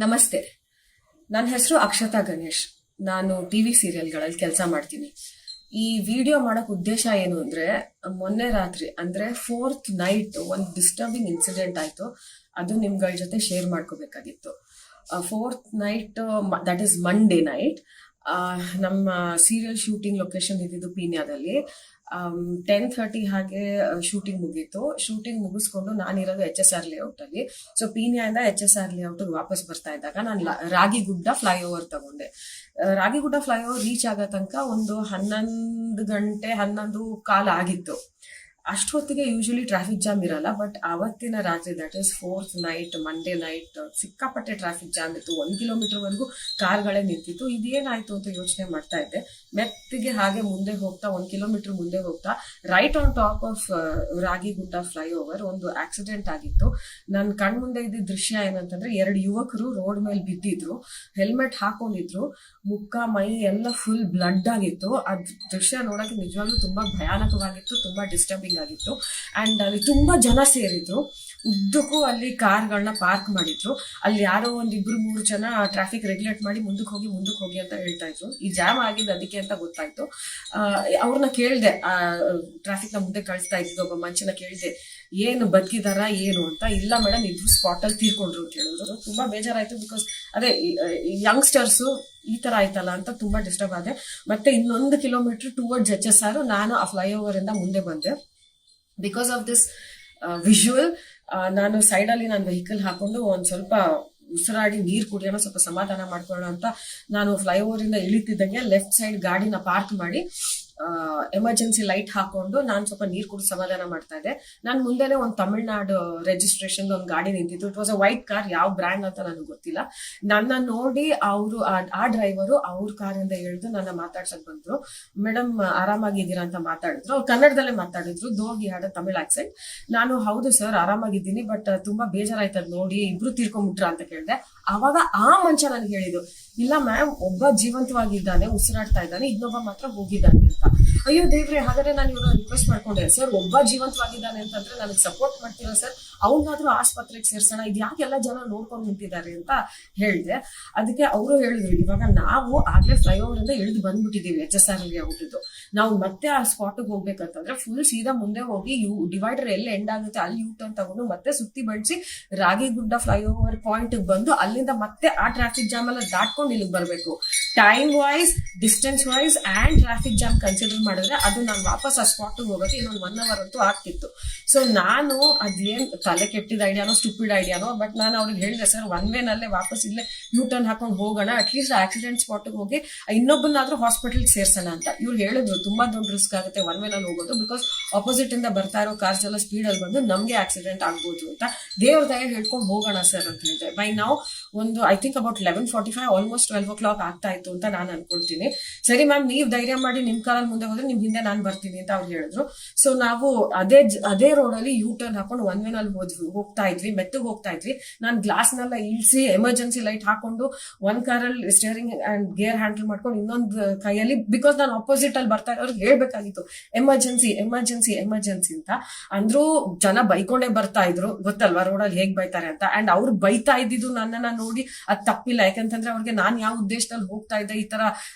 ನಮಸ್ತೆ. ನನ್ನ ಹೆಸರು ಅಕ್ಷತಾ ಗಣೇಶ್. ನಾನು ಟಿವಿ ಸೀರಿಯಲ್ಗಳಲ್ಲಿ ಕೆಲಸ ಮಾಡ್ತೀನಿ. ಈ ವಿಡಿಯೋ ಮಾಡೋಕೆ ಉದ್ದೇಶ ಏನು ಅಂದ್ರೆ, ಮೊನ್ನೆ ರಾತ್ರಿ ಅಂದ್ರೆ 4th ನೈಟ್ ಒಂದು ಡಿಸ್ಟರ್ಬಿಂಗ್ ಇನ್ಸಿಡೆಂಟ್ ಆಯ್ತು. ಅದು ನಿಮ್ಗಳ ಜೊತೆ ಶೇರ್ ಮಾಡ್ಕೋಬೇಕಾಗಿತ್ತು. 4th night, that is Monday night, ನಮ್ಮ ಸೀರಿಯಲ್ ಶೂಟಿಂಗ್ ಲೊಕೇಶನ್ ಇದ್ದಿದ್ದು ಪೀಣ್ಯದಲ್ಲಿ. 10:30 ಹಾಗೆ ಶೂಟಿಂಗ್ ಮುಗೀತು. ಶೂಟಿಂಗ್ ಮುಗಿಸ್ಕೊಂಡು ನಾನಿರೋದು HSR ಲೇಔಟ್ ಅಲ್ಲಿ. ಸೊ ಪೀಣ್ಯದಿಂದ HSR ಲೇಔಟ್ ವಾಪಸ್ ಬರ್ತಾ ಇದ್ದಾಗ ನಾನು ರಾಗಿಗುಡ್ಡ ಫ್ಲೈಓವರ್ ತಗೊಂಡೆ. ರಾಗಿಗುಡ್ಡ ಫ್ಲೈಓವರ್ ರೀಚ್ ಆಗೋ ತನಕ ಒಂದು 11 ಗಂಟೆ 11 ಕಾಲ ಆಗಿತ್ತು. ಅಷ್ಟೊತ್ತಿಗೆ ಯೂಶಲಿ ಟ್ರಾಫಿಕ್ ಜಾಮ್ ಇರಲ್ಲ, ಬಟ್ ಅವತ್ತಿನ ರಾತ್ರಿ, that is 4th night, Monday night, ಸಿಕ್ಕಾಪಟ್ಟೆ ಟ್ರಾಫಿಕ್ ಜಾಮ್ ಇತ್ತು. 1 ಕಿಲೋಮೀಟರ್ವರೆಗೂ ಕಾರ್ಗಳೇ ನಿಂತಿತ್ತು. ಇದೇನಾಯ್ತು ಅಂತ ಯೋಚನೆ ಮಾಡ್ತಾ ಇದ್ದೆ. ಮೆತ್ತಿಗೆ ಹಾಗೆ ಮುಂದೆ ಹೋಗ್ತಾ 1 ಕಿಲೋಮೀಟರ್ ಮುಂದೆ ಹೋಗ್ತಾ right on top of Ragigudda flyover ಒಂದು ಆಕ್ಸಿಡೆಂಟ್ ಆಗಿತ್ತು. ನನ್ನ ಕಣ್ಮುಂದೆ ಇದ್ದ ದೃಶ್ಯ ಏನಂತಂದ್ರೆ, 2 ಯುವಕರು ರೋಡ್ ಮೇಲೆ ಬಿದ್ದಿದ್ರು, ಹೆಲ್ಮೆಟ್ ಹಾಕೊಂಡಿದ್ರು, ಮುಖ ಮೈ ಎಲ್ಲ ಫುಲ್ ಬ್ಲಡ್ ಆಗಿತ್ತು. ಅದ್ ದೃಶ್ಯ ನೋಡಕ್ಕೆ ನಿಜವಾಗ್ಲೂ ತುಂಬಾ ಭಯಾನಕವಾಗಿತ್ತು, ತುಂಬಾ ಡಿಸ್ಟರ್ಬಿಂಗ್ ಆಗಿತ್ತು. ಅಂಡ್ ಅಲ್ಲಿ ತುಂಬಾ ಜನ ಸೇರಿದ್ರು. ಉದ್ದಕ್ಕೂ ಅಲ್ಲಿ ಕಾರ್ಗಳನ್ನ ಪಾರ್ಕ್ ಮಾಡಿದ್ರು. ಅಲ್ಲಿ ಯಾರೋ 1-2-3 ಜನ ಟ್ರಾಫಿಕ್ ರೆಗ್ಯುಲೇಟ್ ಮಾಡಿ ಮುಂದಕ್ಕೆ ಹೋಗಿ ಅಂತ ಹೇಳ್ತಾ ಇದ್ರು. ಈ ಜಾಮ್ ಆಗಿದ್ದು ಅದಕ್ಕೆ ಅಂತ ಗೊತ್ತಾಯ್ತು. ಅವ್ರನ್ನ ಕೇಳ್ದೆ, ಟ್ರಾಫಿಕ್ ನ ಮುಂದೆ ಕಳಿಸ್ತಾ ಇದ್ದು ಒಬ್ಬ ಮನುಷ್ಯನ ಕೇಳಿದೆ, ಏನು ಬದುಕಿದಾರ ಏನು ಅಂತ. ಇಲ್ಲ ಮೇಡಮ್, ಇಬ್ರು ಸ್ಪಾಟ್ ಅಲ್ಲಿ ತೀರ್ಕೊಂಡ್ರು ಅಂತ ಹೇಳಿದ್ರು. ತುಂಬಾ ಬೇಜಾರಾಯ್ತು. ಬಿಕಾಸ್ ಅದೇ ಯಂಗ್ಸ್ಟರ್ಸ್ ಈ ತರ ಆಯ್ತಲ್ಲ ಅಂತ ತುಂಬಾ ಡಿಸ್ಟರ್ಬ್ ಆದೆ. ಮತ್ತೆ 1 ಕಿಲೋಮೀಟರ್ ಟುವರ್ಡ್ಸ್ HSR ನಾನು ಆ ಫ್ಲೈಓವರ್ ಇಂದ ಮುಂದೆ ಬಂದೆ. ಬಿಕಾಸ್ ಆಫ್ ದಿಸ್ ವಿಜುವಲ್ ನಾನು ಸೈಡ್ ಅಲ್ಲಿ ನನ್ನ ವೆಹಿಕಲ್ ಹಾಕೊಂಡು ಒಂದ್ ಸ್ವಲ್ಪ ಉಸಿರಾಡಿ ನೀರು ಕುಡಿಯೋಣ, ಸ್ವಲ್ಪ ಸಮಾಧಾನ ಮಾಡ್ಕೊಳ್ಳೋಣ ಅಂತ ನಾನು ಫ್ಲೈಓವರ್ ಇಂದ ಇಳಿತಿದ್ದಂಗೆ ಲೆಫ್ಟ್ ಸೈಡ್ ಗಾಡಿನ ಪಾರ್ಕ್ ಮಾಡಿ ಎಮರ್ಜೆನ್ಸಿ ಲೈಟ್ ಹಾಕೊಂಡು ನಾನು ಸ್ವಲ್ಪ ನೀರು ಕುಡಿದು ಸಮಾಧಾನ ಮಾಡ್ತಾ ಇದ್ದೆ. ನಾನು ಮುಂದೆನೆ ಒಂದು ತಮಿಳ್ನಾಡು ರಿಜಿಸ್ಟ್ರೇಷನ್ ಒಂದು ಗಾಡಿ ನಿಂತಿತ್ತು. It was a white car, ಯಾವ ಬ್ರ್ಯಾಂಡ್ ಅಂತ ನನಗೆ ಗೊತ್ತಿಲ್ಲ. ನನ್ನ ನೋಡಿ ಅವರು ಆ ಡ್ರೈವರು ಅವ್ರ ಕಾರಿಂದ ಇಳಿದು ನನ್ನ ಮಾತಾಡ್ಸಕ್ ಬಂದ್ರು. ಮೇಡಮ್ ಆರಾಮಾಗಿದ್ದೀರಾ ಅಂತ ಮಾತಾಡಿದ್ರು. ಅವ್ರು ಕನ್ನಡದಲ್ಲೇ ಮಾತಾಡಿದ್ರು, ದೋ he had a Tamil accent. ನಾನು ಹೌದು ಸರ್ ಆರಾಮಾಗಿದ್ದೀನಿ, ಬಟ್ ತುಂಬಾ ಬೇಜಾರಾಯ್ತದ ನೋಡಿ, ಇಬ್ರು ತೀರ್ಕೊಂಡ್ಬಿಟ್ರ ಅಂತ ಕೇಳಿದೆ. ಅವಾಗ ಆ ಮನುಷ್ಯ ನನಗೆ ಹೇಳಿದ್ದು, ಇಲ್ಲ ಮ್ಯಾಮ್, ಒಬ್ಬ ಜೀವಂತವಾಗಿದ್ದಾನೆ, ಉಸಿರಾಡ್ತಾ ಇದ್ದಾನೆ, ಇನ್ನೊಬ್ಬ ಮಾತ್ರ ಹೋಗಿದ್ದಾನೆ ಅಂತ. ಅಯ್ಯೋ ದೇವ್ರೆ, ಹಾಗಾದ್ರೆ ನಾನು ಇವ್ರನ್ನ ರಿಕ್ವೆಸ್ಟ್ ಮಾಡ್ಕೊಂಡೆ, ಸರ್ ಒಬ್ಬ ಜೀವಂತವಾಗಿದ್ದಾನೆ ಅಂತಂದ್ರೆ ನನಗೆ ಸಪೋರ್ಟ್ ಮಾಡ್ತೀರಾ ಸರ್, ಅವನಾದ್ರೂ ಆಸ್ಪತ್ರೆಗೆ ಸೇರ್ಸೋಣ, ಇದು ಯಾಕೆಲ್ಲ ಜನ ನೋಡ್ಕೊಂಡು ನಿಂತಿದ್ದಾರೆ ಅಂತ ಹೇಳಿದೆ. ಅದಕ್ಕೆ ಅವರು ಹೇಳಿದ್ರು, ಇವಾಗ ನಾವು ಆಗ್ಲೇ ಫ್ಲೈಓವರ್ ಇಂದ ಇಳಿದು ಬಂದ್ಬಿಟ್ಟಿದೀವಿ HSR ಗೆ ಹೋಗಿದ್ದು. ನಾವು ಮತ್ತೆ ಆ ಸ್ಪಾಟ್ಗೆ ಹೋಗ್ಬೇಕಂತಂದ್ರೆ ಫುಲ್ ಸೀದಾ ಮುಂದೆ ಹೋಗಿ ಡಿವೈಡರ್ ಎಲ್ಲಿ ಎಂಡ್ ಆಗುತ್ತೆ ಅಲ್ಲಿ ಯೂಟರ್ನ್ ತಗೊಂಡು ಮತ್ತೆ ಸುತ್ತಿ ಬಳಸಿ ರಾಗಿಗುಡ್ಡ ಫ್ಲೈಓವರ್ ಪಾಯಿಂಟ್ ಬಂದು ಅಲ್ಲಿಂದ ಮತ್ತೆ ಆ ಟ್ರಾಫಿಕ್ ಜಾಮ್ ಎಲ್ಲ ದಾಟ್ಕೊಂಡು ಇಲ್ಲಿಗೆ ಬರಬೇಕು. Time wise, distance wise and traffic jam consider ಮಾಡಿದ್ರೆ ಅದು ನಾನು ವಾಪಸ್ ಆ ಸ್ಪಾಟ್ಗೆ ಹೋಗೋಕೆ ಇನ್ನೊಂದು 1 hour ಅಂತೂ ಆಗ್ತಿತ್ತು. ಸೊ ನಾನು ಅದೇನ್ ತಲೆ ಕೆಟ್ಟಿದ ಐಡಿಯಾನೋ ಸ್ಟುಪಿಡ್ ಐಡಿಯಾನೋ, ಬಟ್ ನಾನು ಅವ್ರಿಗೆ ಹೇಳಿದೆ, ಸರ್ ಒನ್ ವೇನಲ್ಲೇ ವಾಪಸ್ ಇಲ್ಲೇ ಯೂಟರ್ನ್ ಹಾಕೊಂಡು ಹೋಗೋಣ, ಅಟ್ಲೀಸ್ಟ್ ಆಕ್ಸಿಡೆಂಟ್ ಸ್ಪಾಟ್ಗೆ ಹೋಗಿ ಇನ್ನೊಬ್ಬನಾದ್ರೂ ಹಾಸ್ಪಿಟಲ್ಗೆ ಸೇರ್ಸೋಣ ಅಂತ. ಇವ್ರು ಹೇಳಿದ್ರು ತುಂಬಾ ದೊಡ್ಡ ರಿಸ್ಕ್ ಆಗುತ್ತೆ ಒನ್ ವೇನಲ್ಲಿ ಹೋಗೋದು, ಬಿಕಾಸ್ ಆಪೋಸಿಟ್ ಇಂದ ಬರ್ತಾ ಇರೋ ಕಾರ್ಸ್ ಎಲ್ಲ ಸ್ಪೀಡ್ ಅಲ್ಲಿ ಬಂದು ನಮ್ಗೆ ಆಕ್ಸಿಡೆಂಟ್ ಆಗ್ಬೋದು ಅಂತ. ದೇವ್ರ ದಯ ಹೇಳ್ಕೊಂಡು ಹೋಗೋಣ ಸರ್ ಅಂತ ಹೇಳಿದೆ. ಬೈ ನಾವು ಒಂದು I think about 11:45, almost 12 o'clock ಆಗ್ತಾ ಇತ್ತು ಅಂತ ನಾನು ಅನ್ಕೊಳ್ತೀನಿ. ಸರಿ ಮ್ಯಾಮ್, ನೀವು ಧೈರ್ಯ ಮಾಡಿ ನಿಮ್ ಕಾಲಲ್ಲಿ ಮುಂದೆ ಹೋದ್ರೆ ನಿಮ್ ಹಿಂದೆ ನಾನು ಬರ್ತೀನಿ ಅಂತ ಅವ್ರು ಹೇಳಿದ್ರು. ಸೊ ನಾವು ಅದೇ ರೋಡ್ ಅಲ್ಲಿ ಯೂಟರ್ನ್ ಹಾಕೊಂಡು ಒನ್ ವೇನಲ್ಲಿ ಹೋಗ್ತಾ ಇದ್ವಿ, ಮೆತ್ತಗೆ ಹೋಗ್ತಾ ಇದ್ವಿ. ನಾನು ಗ್ಲಾಸ್ ನೆಲ್ಲ ಇಳಿಸಿ ಎಮರ್ಜೆನ್ಸಿ ಲೈಟ್ ಹಾಕೊಂಡು ಒಂದ್ ಕಾರಲ್ಲಿ ಸ್ಟೇರಿಂಗ್ ಅಂಡ್ ಗೇರ್ ಹ್ಯಾಂಡಲ್ ಮಾಡ್ಕೊಂಡು ಇನ್ನೊಂದು ಕೈಯಲ್ಲಿ, ಬಿಕಾಸ್ ನಾನು ಅಪೋಸಿಟ್ ಅಲ್ಲಿ ಬರ್ತಾ ಇರೋರ್ಗೆ ಹೇಳ್ಬೇಕಾಗಿತ್ತು ಎಮರ್ಜೆನ್ಸಿ ಎಮರ್ಜೆನ್ಸಿ ಎಮರ್ಜೆನ್ಸಿ ಅಂತ. ಅಂದ್ರೂ ಜನ ಬೈಕೊಂಡೇ ಬರ್ತಾ ಇದ್ರು, ಗೊತ್ತಲ್ವಾ ರೋಡಲ್ಲಿ ಹೇಗ್ ಬೈತಾರೆ ಅಂತ. ಅಂಡ್ ಅವ್ರು ಬೈತಾ ಇದ್ದಿದ್ದು ನನ್ನನ್ನ ನೋಡಿ ಅದ್ ತಪ್ಪಿಲ್ಲ, ಯಾಕಂತಂದ್ರೆ ಅವ್ರಿಗೆ ನಾನ್ ಯಾವ ಉದ್ದೇಶದಲ್ಲಿ ಹೋಗ್ತಾ ಇದ್ದೆ ಈ ತರ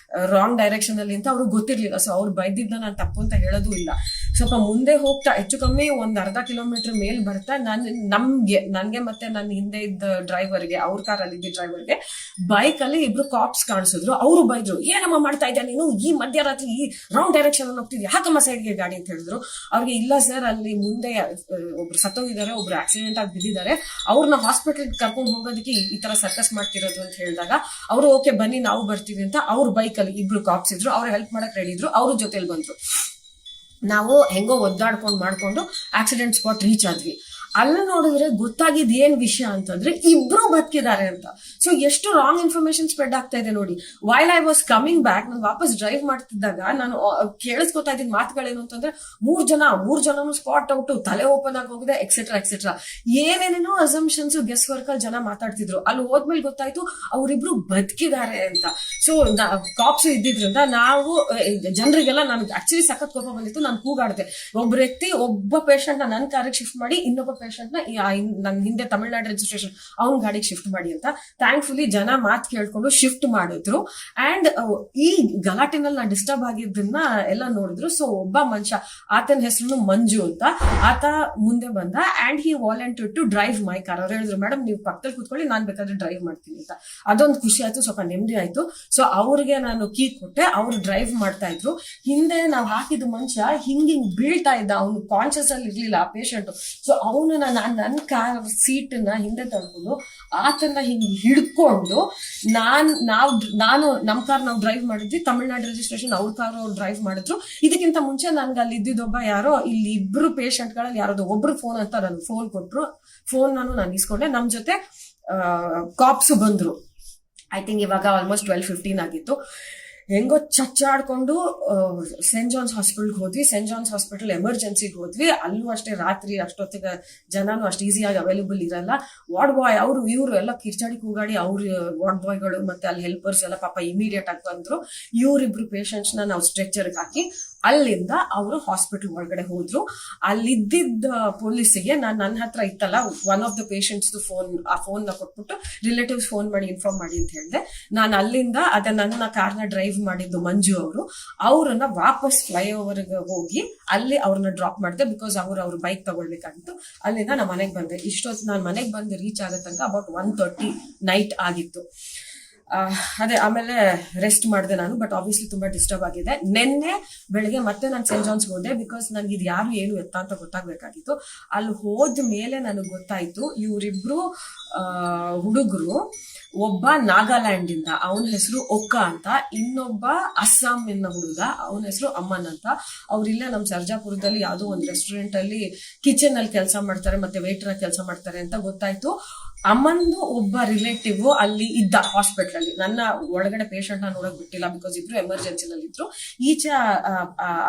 ರಾಂಗ್ ಡೈರೆಕ್ಷನ್ ಅಲ್ಲಿ ಅಂತ ಅವ್ರಿಗೆ ಗೊತ್ತಿರ್ಲಿಲ್ಲ. ಸೊ ಅವ್ರು ಬೈದಿದ್ನ ನಾನು ತಪ್ಪು ಅಂತ ಹೇಳೋದು ಇಲ್ಲ. ಸ್ವಲ್ಪ ಮುಂದೆ ಹೋಗ್ತಾ ಹೆಚ್ಚು ಕಮ್ಮಿ ಒಂದ್ ಅರ್ಧ ಕಿಲೋಮೀಟರ್ ಮೇಲ್ ಬರ್ತಾ ನನ್ಗೆ ಮತ್ತೆ ನನ್ನ ಹಿಂದೆ ಇದ್ದ ಡ್ರೈವರ್ಗೆ, ಅವ್ರ ಕಾರಲ್ಲಿ ಇದ್ದ ಡ್ರೈವರ್ಗೆ ಬೈಕ್ ಅಲ್ಲಿ 2 ಕಾಪ್ಸ್ ಕಾಣಿಸಿದ್ರು. ಅವರು ಬೈದ್ರು, ಏನಮ್ಮ ಮಾಡ್ತಾ ಇದ್ದೆ ನೀನು, ಈ ಮಧ್ಯರಾತ್ರಿ ಈ ರಾಂಗ್ ಡೈರೆಕ್ಷನ್ ಅಲ್ಲಿ ಹೋಗ್ತಿದ್ಯಾ, ಹಾಕಮ್ಮ ಸೈಡ್ಗೆ ಗಾಡಿ ಅಂತ ಹೇಳಿದ್ರು. ಅವ್ರಿಗೆ ಇಲ್ಲ ಸರ್, ಅಲ್ಲಿ ಮುಂದೆ ಒಬ್ರು ಸತ್ತೋಗಿದ್ದಾರೆ, ಒಬ್ರು ಆಕ್ಸಿಡೆಂಟ್ ಆಗಿ ಬಿದ್ದಿದ್ದಾರೆ, ಅವ್ರನ್ನ ಹಾಸ್ಪಿಟಲ್ ಕರ್ಕೊಂಡು ಹೋಗೋದಕ್ಕೆ ಈ ತರ ಸರ್ಕಸ್ ಮಾಡ್ತಿರೋದು ಅಂತ ಹೇಳಿದಾಗ ಅವರು ಓಕೆ ಬನ್ನಿ ನಾವು ಬರ್ತೀವಿ ಅಂತ ಅವ್ರ ಬೈಕ್ ಅಲ್ಲಿ 2 ಕಾಪ್ಸ್ ಇದ್ರು, ಅವ್ರು ಹೆಲ್ಪ್ ಮಾಡಕ್ ರೆಡಿ ಇದ್ರು, ಅವ್ರ ಜೊತೆಲಿ ಬಂದ್ರು. ನಾವು ಹೆಂಗೋ ಒದ್ದಾಡ್ಕೊಂಡು ಮಾಡ್ಕೊಂಡು ಆಕ್ಸಿಡೆಂಟ್ ಸ್ಪಾಟ್ ರೀಚ್ ಆದ್ವಿ. ಅಲ್ಲ ನೋಡಿದ್ರೆ ಗೊತ್ತಾಗಿದ್ ಏನ್ ವಿಷಯ ಅಂತಂದ್ರೆ ಇಬ್ರು ಬದುಕಿದ್ದಾರೆ ಅಂತ. ಸೊ ಎಷ್ಟು ರಾಂಗ್ ಇನ್ಫಾರ್ಮೇಶನ್ ಸ್ಪ್ರೆಡ್ ಆಗ್ತಾ ಇದೆ ನೋಡಿ. While I was coming back, ನಾನು ವಾಪಸ್ ಡ್ರೈವ್ ಮಾಡ್ತಿದ್ದಾಗ ನಾನು ಕೇಳಿಸ್ಕೊತಾ ಇದ್ದಿದ್ ಮಾತುಗಳೇನು ಅಂತಂದ್ರೆ, 3 ಜನನು ಸ್ಪಾಟ್ ಔಟ್, ತಲೆ ಓಪನ್ ಆಗಿ ಹೋಗಿದೆ, ಎಕ್ಸೆಟ್ರಾ ಎಕ್ಸೆಟ್ರಾ, ಏನೇನೇನೋ ಅಸಂಪ್ಷನ್ಸ್ ಗೆಸ್ ವರ್ಕ್ ಅಲ್ಲಿ ಜನ ಮಾತಾಡ್ತಿದ್ರು. ಅಲ್ಲಿ ಹೋದ್ಮೇಲೆ ಗೊತ್ತಾಯ್ತು ಅವರಿಬ್ರು ಬದುಕಿದ್ದಾರೆ ಅಂತ. ಸೊ ಕಾಪ್ಸ್ ಇದ್ದಿದ್ರಿಂದ ನಾವು ಜನರಿಗೆಲ್ಲ, ನನ್ಗೆ ಆಕ್ಚುಲಿ ಸಖತ್ ಕೋಪ ಬಂದಿತ್ತು. ನಾನು ಕೂಗಾಡ್ದೆ, ಒಬ್ಬ ವ್ಯಕ್ತಿ ಒಬ್ಬ ಪೇಷಂಟ್ ನ ನನ್ನ ಕಾರಿಗೆ ಶಿಫ್ಟ್ ಮಾಡಿ ಇನ್ನೊಬ್ಬ ಪೇಷಂಟ್ ನನ್ ಹಿಂದೆ ತಮಿಳ್ನಾಡು ರಿಜಿಸ್ಟ್ರೇಷನ್ ಅವ್ನ ಗಾಡಿಗೆ ಶಿಫ್ಟ್ ಮಾಡಿ ಅಂತ. ಥ್ಯಾಂಕ್ಫುಲಿ ಜನ ಮಾತು ಕೇಳ್ಕೊಂಡು ಶಿಫ್ಟ್ ಮಾಡಿದ್ರು. ಅಂಡ್ ಈ ಗಲಾಟೆನಲ್ಲಿ ನಾ ಡಿಸ್ಟರ್ಬ್ ಆಗಿದ್ದನ್ನ ಎಲ್ಲ ನೋಡಿದ್ರು. ಸೊ ಒಬ್ಬ ಮನುಷ್ಯ, ಆತನ ಹೆಸರು ಮಂಜು ಅಂತ, ಆತ ಮುಂದೆ ಬಂದ and he volunteer to drive my car. ಅವ್ರು ಹೇಳಿದ್ರು, ಮೇಡಮ್ ನೀವು ಪಕ್ಕದಲ್ಲಿ ಕೂತ್ಕೊಳ್ಳಿ, ನಾನ್ ಬೇಕಾದ್ರೆ ಡ್ರೈವ್ ಮಾಡ್ತೀನಿ ಅಂತ. ಅದೊಂದು ಖುಷಿ ಆಯ್ತು, ಸ್ವಲ್ಪ ನೆಮ್ಮದಿ ಆಯ್ತು. ಸೊ ಅವ್ರಿಗೆ ನಾನು ಕೀ ಕೊಟ್ಟೆ, ಅವ್ರು ಡ್ರೈವ್ ಮಾಡ್ತಾ ಇದ್ರು. ಹಿಂದೆ ನಾವು ಹಾಕಿದ ಮನುಷ್ಯ ಹಿಂಗ್ ಬೀಳ್ತಾ ಇದ್ದ, ಅವ್ನು ಕಾನ್ಶಿಯಸ್ ಅಲ್ಲಿ ಇರ್ಲಿಲ್ಲ ಆ ಪೇಷಂಟ್. ಸೊ ಅವನು ನನ್ನ ಕಾರ್ ಸೀಟ್ ನ ಹಿಂದೆ ತಳ್ಕೊಂಡು ಆತನ ಹಿಂಗ್ ಹಿಡ್ಕೊಂಡು ನಾನು ನಮ್ ಕಾರ್ ನಾವು ಡ್ರೈವ್ ಮಾಡಿದ್ವಿ, ತಮಿಳ್ನಾಡು ರಿಜಿಸ್ಟ್ರೇಷನ್ ಅವ್ರ ಕಾರ್ ಅವ್ರು ಡ್ರೈವ್ ಮಾಡಿದ್ರು. ಇದಕ್ಕಿಂತ ಮುಂಚೆ ನನ್ಗೆ ಅಲ್ಲಿ ಇದ್ದಿದ್ದೊಬ್ಬ ಯಾರೋ, ಇಲ್ಲಿ ಇಬ್ರು ಪೇಷಂಟ್ ಗಳಲ್ಲಿ ಯಾರೋ ಒಬ್ರು ಫೋನ್ ಅಂತ ನನ್ ಫೋನ್ ಕೊಟ್ರು. ಫೋನ್ ನಾನು ಇಸ್ಕೊಂಡೆ. ನಮ್ ಜೊತೆ ಕಾಪ್ಸ್ ಬಂದ್ರು. ಐ ಥಿಂಕ್ ಇವಾಗ ಆಲ್ಮೋಸ್ಟ್ 12:15 ಆಗಿತ್ತು. ಹೆಂಗೋ ಚಚ್ಚಾಡ್ಕೊಂಡು ಸೆಂಟ್ ಜಾನ್ಸ್ ಹಾಸ್ಪಿಟಲ್ಗೆ ಹೋದ್ವಿ. ಸೆಂಟ್ ಜಾನ್ಸ್ ಹಾಸ್ಪಿಟಲ್ ಎಮರ್ಜೆನ್ಸಿಗೆ ಹೋದ್ವಿ. ಅಲ್ಲೂ ಅಷ್ಟೇ ರಾತ್ರಿ ಅಷ್ಟೊತ್ತಿಗೆ ಜನನು ಅಷ್ಟು ಈಸಿಯಾಗಿ ಅವೈಲೇಬಲ್ ಇರಲ್ಲ. ವಾರ್ಡ್ ಬಾಯ್ ಅವರು ಇವರು ಎಲ್ಲ ಕಿರ್ಚಾಡಿ ಕೂಗಾಡಿ, ಅವ್ರ ವಾರ್ಡ್ ಬಾಯ್ಗಳು ಮತ್ತೆ ಅಲ್ಲಿ ಹೆಲ್ಪರ್ಸ್ ಎಲ್ಲ ಪಾಪ ಇಮಿಡಿಯೇಟ್ ಆಗಿ ಬಂದ್ರು. ಇವರಿಬ್ರು ಪೇಷಂಟ್ಸ್ ನ ನಾವು ಸ್ಟ್ರೆಚರ್ಗೆ ಹಾಕಿ ಅಲ್ಲಿಂದ ಅವರು ಹಾಸ್ಪಿಟಲ್ ಒಳಗಡೆ ಹೋದ್ರು. ಅಲ್ಲಿದ್ದ ಪೊಲೀಸಿಗೆ ನನ್ನ ಹತ್ರ ಇತ್ತಲ್ಲ ಒನ್ ಆಫ್ ದ ಪೇಷಂಟ್ಸ್ ಆ ಫೋನ್ ನ ಕೊಟ್ಬಿಟ್ಟು ರಿಲೇಟಿವ್ಸ್ ಫೋನ್ ಮಾಡಿ ಇನ್ಫಾರ್ಮ್ ಮಾಡಿ ಅಂತ ಹೇಳಿದೆ. ನಾನು ಅಲ್ಲಿಂದ ನನ್ನ ಕಾರ್ನ ಡ್ರೈವ್ ಮಾಡಿದ್ದು ಮಂಜು ಅವ್ರನ್ನ ವಾಪಸ್ ಫ್ಲೈಓವರ್ಗೆ ಹೋಗಿ ಅಲ್ಲಿ ಅವ್ರನ್ನ ಡ್ರಾಪ್ ಮಾಡಿದೆ. ಬಿಕಾಸ್ ಅವ್ರ ಬೈಕ್ ತಗೊಳ್ಬೇಕಾಗಿತ್ತು. ಅಲ್ಲಿಂದ ನಾನು ಮನೆಗೆ ಬಂದೆ. ಇಷ್ಟೊತ್ತು ನಾನು ಮನೆಗೆ ಬಂದು ರೀಚ್ ಆಗೋ ತನಕ ಅಬೌಟ್ 1:30 ನೈಟ್ ಆಗಿತ್ತು. ಅದೇ ಆಮೇಲೆ ರೆಸ್ಟ್ ಮಾಡಿದೆ ನಾನು. ಬಟ್ ಆಬ್ವಿಯಸ್ಲಿ ತುಂಬಾ ಡಿಸ್ಟರ್ಬ್ ಆಗಿದೆ. ನಿನ್ನೆ ಬೆಳಗ್ಗೆ ಮತ್ತೆ ನಾನು ಸೆಂಟ್ ಜಾನ್ಸ್ಗೆ ಹೋದೆ. ಬಿಕಾಸ್ ನನ್ಗೆ ಇದು ಯಾರು ಏನು ಎತ್ತ ಅಂತ ಗೊತ್ತಾಗ್ಬೇಕಾಗಿತ್ತು. ಅಲ್ಲಿ ಹೋದ ಮೇಲೆ ನನಗೆ ಗೊತ್ತಾಯ್ತು, ಇವರಿಬ್ರು ಹುಡುಗರು, ಒಬ್ಬ ನಾಗಾಲ್ಯಾಂಡ್ ಇಂದ, ಅವನ ಹೆಸರು ಒಕ್ಕ ಅಂತ, ಇನ್ನೊಬ್ಬ ಅಸ್ಸಾಮಿನ ಹುಡುಗ, ಅವನ ಹೆಸರು ಅಮ್ಮನ್ ಅಂತ. ಅವ್ರಿಲ್ಲ ನಮ್ಮ ಸರ್ಜಾಪುರದಲ್ಲಿ ಯಾವುದೋ ಒಂದು ರೆಸ್ಟೋರೆಂಟ್ ಅಲ್ಲಿ ಕಿಚನ್ ಅಲ್ಲಿ ಕೆಲಸ ಮಾಡ್ತಾರೆ, ಮತ್ತೆ ವೇಟರ್ ಕೆಲಸ ಮಾಡ್ತಾರೆ ಅಂತ ಗೊತ್ತಾಯ್ತು. ಅಮ್ಮಂದು ಒಬ್ಬ ರಿಲೇಟಿವ್ ಅಲ್ಲಿ ಇದ್ದ ಹಾಸ್ಪಿಟಲ್ ಅಲ್ಲಿ. ನನ್ನ ಒಳಗಡೆ ಪೇಷಂಟ್ ನ ನೋಡಕ್ ಬಿಟ್ಟಿಲ್ಲ, ಬಿಕಾಸ್ ಇಬ್ರು ಎಮರ್ಜೆನ್ಸಿನಲ್ಲಿ ಇದ್ರು. ಈಚೆ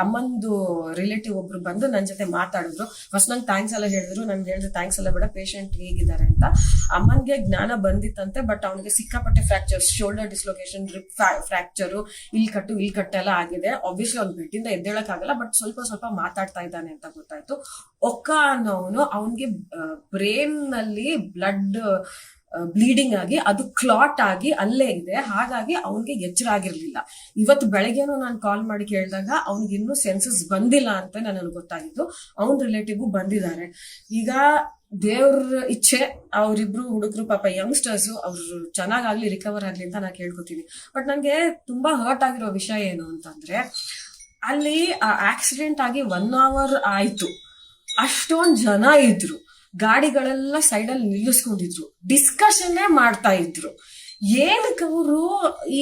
ಅಮ್ಮಂದು ರಿಲೇಟಿವ್ ಒಬ್ರು ಬಂದು ನನ್ನ ಜೊತೆ ಮಾತಾಡಿದ್ರು. ಫಸ್ಟ್ ನಂಗೆ ಥ್ಯಾಂಕ್ಸ್ ಎಲ್ಲ ಹೇಳಿದ್ರು. ನನ್ಗೆ ಹೇಳಿದ್ರು ಥ್ಯಾಂಕ್ಸ್ ಎಲ್ಲ ಬೇಡ, ಪೇಷಂಟ್ ಹೇಗಿದ್ದಾರೆ ಅಂತ. ಅಮ್ಮನ್ಗೆ ಜ್ಞಾನ ಬಂದಿತ್ತಂತೆ, ಬಟ್ ಅವನಿಗೆ ಸಿಕ್ಕಾಪಟ್ಟೆ fracture, shoulder dislocation, rip fracture, ಇಲ್ಲಿ ಕಟ್ಟು ಎಲ್ಲ ಆಗಿದೆ. ಆಬ್ವಿಯಸ್ಲಿ ಅವ್ನು ಬೆಡ್ಡಿಂದ ಎದ್ದೇಳಕ್ ಆಗಲ್ಲ, ಬಟ್ ಸ್ವಲ್ಪ ಮಾತಾಡ್ತಾ ಇದ್ದಾನೆ ಅಂತ ಗೊತ್ತಾಯ್ತು. ಒಕ್ಕ ಅನ್ನೋನು, ಅವನ್ಗೆ ಬ್ರೇನ್ ನಲ್ಲಿ ಬ್ಲಡ್ ಬ್ಲೀಡಿಂಗ್ ಆಗಿ ಅದು ಕ್ಲಾಟ್ ಆಗಿ ಅಲ್ಲೇ ಇದೆ. ಹಾಗಾಗಿ ಅವನಿಗೆ ಎಚ್ಚರ ಆಗಿರ್ಲಿಲ್ಲ. ಇವತ್ತು ಬೆಳಗ್ಗೆನೂ ನಾನು ಕಾಲ್ ಮಾಡಿ ಕೇಳಿದಾಗ ಅವ್ನಿಗೆ ಇನ್ನೂ ಸೆನ್ಸಸ್ ಬಂದಿಲ್ಲ ಅಂತ ನನಗೆ ಗೊತ್ತಾಗಿದ್ದು. ಅವನ್ ರಿಲೇಟಿವ್ ಬಂದಿದ್ದಾರೆ. ಈಗ ದೇವ್ರ ಇಚ್ಛೆ, ಅವ್ರಿಬ್ರು ಹುಡುಗರು ಪಾಪ ಯಂಗ್ಸ್ಟರ್ಸ್, ಅವ್ರು ಚೆನ್ನಾಗಾಗ್ಲಿ, ರಿಕವರ್ ಆಗ್ಲಿ ಅಂತ ನಾನು ಕೇಳ್ಕೊತೀನಿ. ಬಟ್ ನನಗೆ ತುಂಬಾ ಹರ್ಟ್ ಆಗಿರೋ ವಿಷಯ ಏನು ಅಂತಂದ್ರೆ, ಅಲ್ಲಿ ಆಕ್ಸಿಡೆಂಟ್ ಆಗಿ 1 hour ಆಯ್ತು. ಅಷ್ಟೊಂದ್ ಜನ ಇದ್ರು, ಗಾಡಿಗಳೆಲ್ಲ ಸೈಡಲ್ಲಿ ನಿಲ್ಲಿಸ್ಕೊಂಡಿದ್ರು, ಡಿಸ್ಕಷನ್ನೇ ಮಾಡ್ತಾ ಇದ್ರು. ಏನಕ್ಕೆ ಅವರು ಈ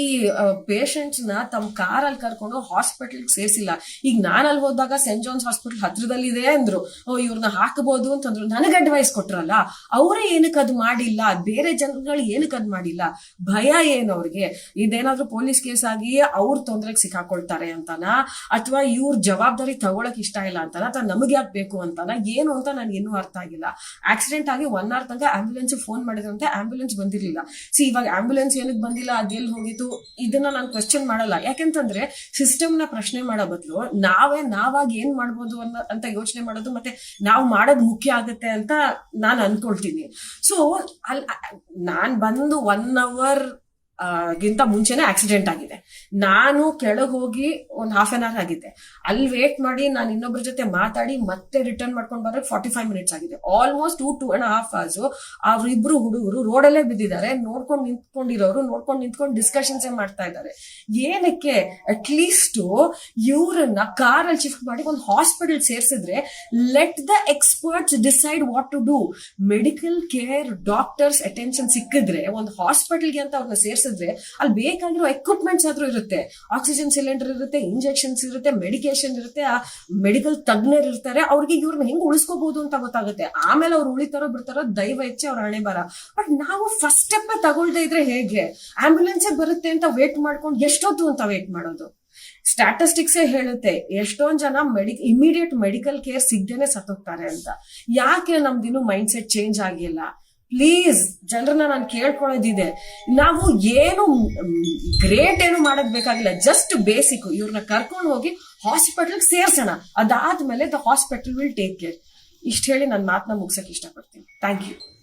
ಪೇಷಂಟ್ಸ್ ನ ತಮ್ಮ ಕಾರಲ್ಲಿ ಕರ್ಕೊಂಡು ಹಾಸ್ಪಿಟಲ್ಗೆ ಸೇರಿಸಿಲ್ಲ? ಈಗ ನಾನು ಅಲ್ಲಿ ಹೋದಾಗ ಸೆಂಟ್ ಜಾನ್ಸ್ ಹಾಸ್ಪಿಟಲ್ ಹತ್ರದಲ್ಲಿ ಇದೆ ಅಂದ್ರು, ಇವ್ರನ್ನ ಹಾಕಬಹುದು ಅಂತಂದ್ರು. ನನಗೆ ಅಡ್ವೈಸ್ ಕೊಟ್ರಲ್ಲ, ಅವರೇ ಏನಕ್ಕೆ ಅದು ಮಾಡಿಲ್ಲ? ಬೇರೆ ಜನಗಳು ಏನಕ್ಕೆ ಅದು ಮಾಡಿಲ್ಲ? ಭಯ ಏನು ಅವ್ರಿಗೆ? ಇದೇನಾದ್ರೂ ಪೊಲೀಸ್ ಕೇಸ್ ಆಗಿ ಅವ್ರ ತೊಂದರೆಗೆ ಸಿಕ್ಕಾಕೊಳ್ತಾರೆ ಅಂತಾನ, ಅಥವಾ ಇವ್ರ ಜವಾಬ್ದಾರಿ ತಗೊಳಕ್ ಇಷ್ಟ ಇಲ್ಲ ಅಂತಾನ, ಅಥವಾ ನಮಗೆ ಯಾಕೆ ಬೇಕು ಅಂತಾನ, ಏನು ಅಂತ ನನ್ಗೆ ಇನ್ನೂ ಅರ್ಥ ಆಗಿಲ್ಲ. ಆಕ್ಸಿಡೆಂಟ್ ಆಗಿ 1 hour ತನಕ ಆಂಬ್ಯುಲೆನ್ಸ್ ಫೋನ್ ಮಾಡಿದ್ರಂತೆ, ಆಂಬ್ಯುಲೆನ್ಸ್ ಬಂದಿರ್ಲಿಲ್ಲ. ಇವಾಗ ಆಂಬ್ಯುಲೆನ್ಸ್ ಏನಕ್ಕೆ ಬಂದಿಲ್ಲ, ಅದೆಲ್ಲಿ ಹೋಗಿತ್ತು, ಇದನ್ನ ನಾನು ಕ್ವೆಶ್ಚನ್ ಮಾಡಲ್ಲ. ಯಾಕೆಂತಂದ್ರೆ ಸಿಸ್ಟಮ್ ನ ಪ್ರಶ್ನೆ ಮಾಡೋ ಬದಲು ನಾವಾಗಿ ಏನ್ ಮಾಡ್ಬೋದು ಅಂತ ಯೋಚನೆ ಮಾಡೋದು, ಮತ್ತೆ ನಾವು ಮಾಡೋದು ಮುಖ್ಯ ಆಗುತ್ತೆ ಅಂತ ನಾನು ಅನ್ಕೊಳ್ತೀನಿ. ಸೊ ನಾನ್ ಬಂದು 1 hour ಗಿಂತ ಮುಂಚೆನೆ ಆಕ್ಸಿಡೆಂಟ್ ಆಗಿದೆ. ನಾನು ಕೆಳಗೆ ಹೋಗಿ ಒಂದು 1/2 hour ಆಗಿದೆ. ಅಲ್ಲಿ ವೇಟ್ ಮಾಡಿ ನಾನು ಇನ್ನೊಬ್ಬರ ಜೊತೆ ಮಾತಾಡಿ ಮತ್ತೆ ರಿಟರ್ನ್ ಮಾಡ್ಕೊಂಡು ಬರೋಕೆ 45 minutes ಆಗಿದೆ. ಆಲ್ಮೋಸ್ಟ್ 2.5 hours ಅವ್ರಿಬ್ರು ಹುಡುಗರು ರೋಡಲ್ಲೇ ಬಿದ್ದಿದ್ದಾರೆ. ನೋಡ್ಕೊಂಡು ನಿಂತ್ಕೊಂಡು ಡಿಸ್ಕಷನ್ಸ್ ಮಾಡ್ತಾ ಇದ್ದಾರೆ. ಏನಕ್ಕೆ? ಅಟ್ಲೀಸ್ಟ್ ಇವ್ರನ್ನ ಕಾರಲ್ಲಿ ಶಿಫ್ಟ್ ಮಾಡಿ ಒಂದು ಹಾಸ್ಪಿಟಲ್ ಸೇರ್ಸಿದ್ರೆ, let the experts decide what to do. Medical care, doctors attention ಸಿಕ್ಕಿದ್ರೆ, ಒಂದು ಹಾಸ್ಪಿಟಲ್ಗೆ ಅಂತ ಅವ್ರನ್ನ ಸೇರ್ಸಿದ್ರೆ ಅಲ್ಲಿ ಬೇಕಾಗಿರೋ ಎಕ್ವಿಪ್ಮೆಂಟ್ಸ್ ಆದ್ರೂ ಇರುತ್ತೆ. ಆಕ್ಸಿಜನ್ ಸಿಲಿಂಡರ್ ಇರುತ್ತೆ, ಇಂಜೆಕ್ಷನ್ಸ್ ಇರುತ್ತೆ, ಮೆಡಿಕೇಶನ್ ಇರುತ್ತೆ, ಆ ಮೆಡಿಕಲ್ ತಜ್ಞರು ಇರ್ತಾರೆ. ಅವ್ರಿಗೆ ಇವ್ರನ್ನ ಹೆಂಗ್ ಉಳಿಸ್ಕೋಬಹುದು ಅಂತ ಗೊತ್ತಾಗುತ್ತೆ. ಆಮೇಲೆ ಅವ್ರು ಉಳಿತಾರೋ ಬಿಡ್ತಾರೋ ದೈವ ಹೆಚ್ಚೆ ಅವ್ರ ಹಣೆ ಬರ. ಬಟ್ ನಾವು ಫಸ್ಟ್ ಸ್ಟೆಪ್ ತಗೊಳ್ದೇ ಇದ್ರೆ ಹೇಗೆ? ಆಂಬ್ಯುಲೆನ್ಸ್ ಬರುತ್ತೆ ಅಂತ ವೇಟ್ ಮಾಡ್ಕೊಂಡು ಎಷ್ಟೊತ್ತು ಅಂತ ವೇಟ್ ಮಾಡೋದು? ಸ್ಟ್ಯಾಟಿಸ್ಟಿಕ್ಸ್ ಹೇಳುತ್ತೆ ಎಷ್ಟೊಂದ್ ಜನ ಇಮಿಡಿಯೇಟ್ ಮೆಡಿಕಲ್ ಕೇರ್ ಸಿಗ್ದೇನೆ ಸತ್ತೋಗ್ತಾರೆ ಅಂತ. ಯಾಕೆ ನಮ್ದಿನ್ನು ಮೈಂಡ್ ಸೆಟ್ ಚೇಂಜ್ ಆಗಿಲ್ಲ? ಪ್ಲೀಸ್ ಜನರನ್ನ ನಾನು ಕೇಳ್ಕೊಳ್ಳೋದಿದೆ, ನಾವು ಏನು ಗ್ರೇಟ್ ಏನು ಮಾಡೋದ್ ಬೇಕಾಗಿಲ್ಲ, ಜಸ್ಟ್ ಬೇಸಿಕ್ ಇವ್ರನ್ನ ಕರ್ಕೊಂಡು ಹೋಗಿ ಹಾಸ್ಪಿಟಲ್ ಸೇರ್ಸೋಣ. ಅದಾದ್ಮೇಲೆ the hospital will take care. ಇಷ್ಟು ಹೇಳಿ ನನ್ನ ಮಾತನ್ನ ಮುಗ್ಸಕ್ಕೆ ಇಷ್ಟಪಡ್ತೀನಿ. Thank you.